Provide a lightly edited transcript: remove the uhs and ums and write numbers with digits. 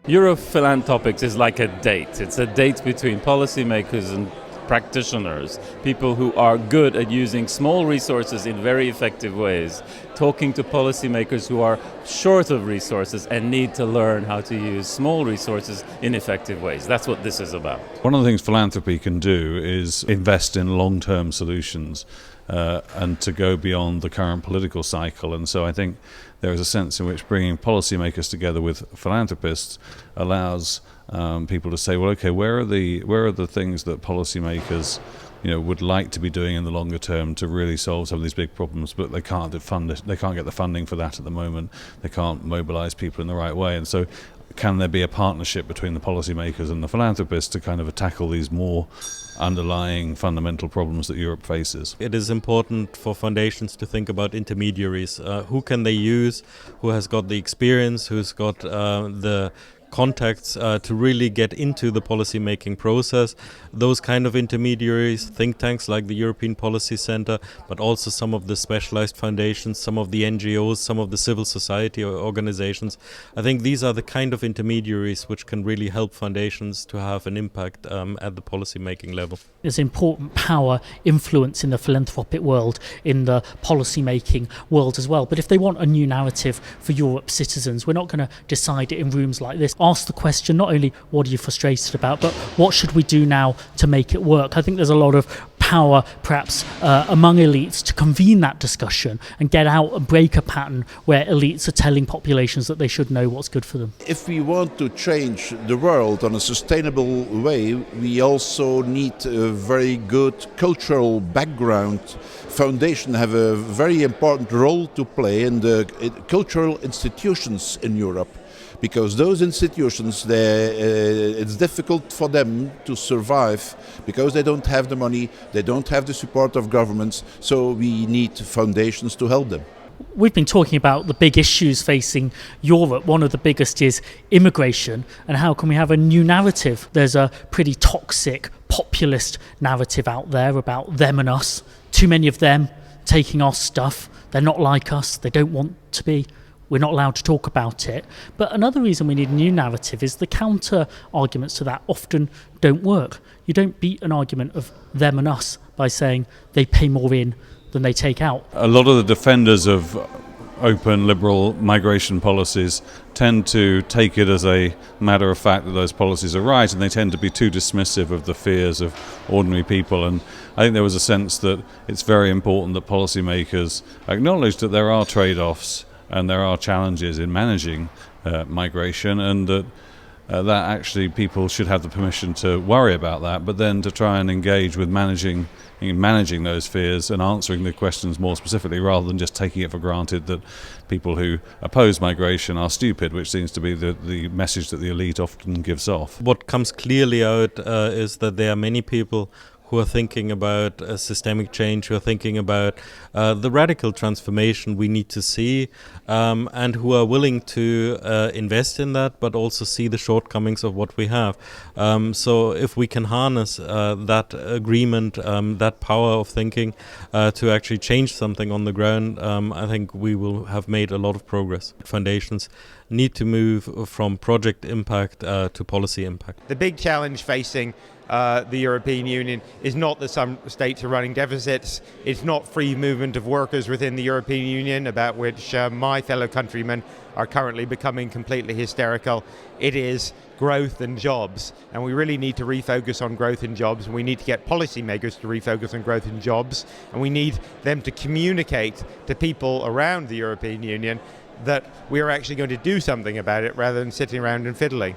EuroPhilantopics is like a date. It's a date between policymakers and practitioners, people who are good at using small resources in very effective ways, talking to policymakers who are short of resources and need to learn how to use small resources in effective ways. That's what this is about. One of the things philanthropy can do is invest in long-term solutions and to go beyond the current political cycle. And so I think there is a sense in which bringing policymakers together with philanthropists allows people to say, well, okay, where are the things that policymakers would like to be doing in the longer term to really solve some of these big problems, but they can't get the funding for that at the moment. They can't mobilize people in the right way. And so can there be a partnership between the policymakers and the philanthropists to kind of tackle these more underlying fundamental problems that Europe faces? It is important for foundations to think about intermediaries. Who can they use? Who has got the experience? Who's got the contacts to really get into the policy-making process? Those kind of intermediaries, think tanks like the European Policy Center, but also some of the specialized foundations, some of the NGOs, some of the civil society organizations. I think these are the kind of intermediaries which can really help foundations to have an impact at the policy-making level. There's important power, influence in the philanthropic world, in the policy-making world as well. But if they want a new narrative for Europe's citizens, we're not going to decide it in rooms like this. Ask the question, not only what are you frustrated about, but what should we do now to make it work? I think there's a lot of power perhaps among elites to convene that discussion and get out and break a pattern where elites are telling populations that they should know what's good for them. If we want to change the world on a sustainable way, we also need a very good cultural background. Foundations have a very important role to play in the cultural institutions in Europe, because those institutions, it's difficult for them to survive because they don't have the money, they don't have the support of governments, so we need foundations to help them. We've been talking about the big issues facing Europe. One of the biggest is immigration, and how can we have a new narrative? There's a pretty toxic, populist narrative out there about them and us. Too many of them taking our stuff. They're not like us, they don't want to be. We're not allowed to talk about it. But another reason we need a new narrative is the counter arguments to that often don't work. You don't beat an argument of them and us by saying they pay more in than they take out. A lot of the defenders of open liberal migration policies tend to take it as a matter of fact that those policies are right, and they tend to be too dismissive of the fears of ordinary people. And I think there was a sense that it's very important that policymakers acknowledge that there are trade-offs and there are challenges in managing migration, and that actually people should have the permission to worry about that, but then to try and engage with managing those fears and answering the questions more specifically, rather than just taking it for granted that people who oppose migration are stupid, which seems to be the message that the elite often gives off. What comes clearly out is that there are many people who are thinking about systemic change, who are thinking about the radical transformation we need to see, and who are willing to invest in that, but also see the shortcomings of what we have. So if we can harness that agreement, that power of thinking to actually change something on the ground, I think we will have made a lot of progress. Foundations need to move from project impact to policy impact. The big challenge facing the European Union is not that some states are running deficits. It's not free movement of workers within the European Union, about which my fellow countrymen are currently becoming completely hysterical. It is growth and jobs, and we really need to refocus on growth and jobs, and we need to get policymakers to refocus on growth and jobs, and we need them to communicate to people around the European Union that we are actually going to do something about it rather than sitting around and fiddling.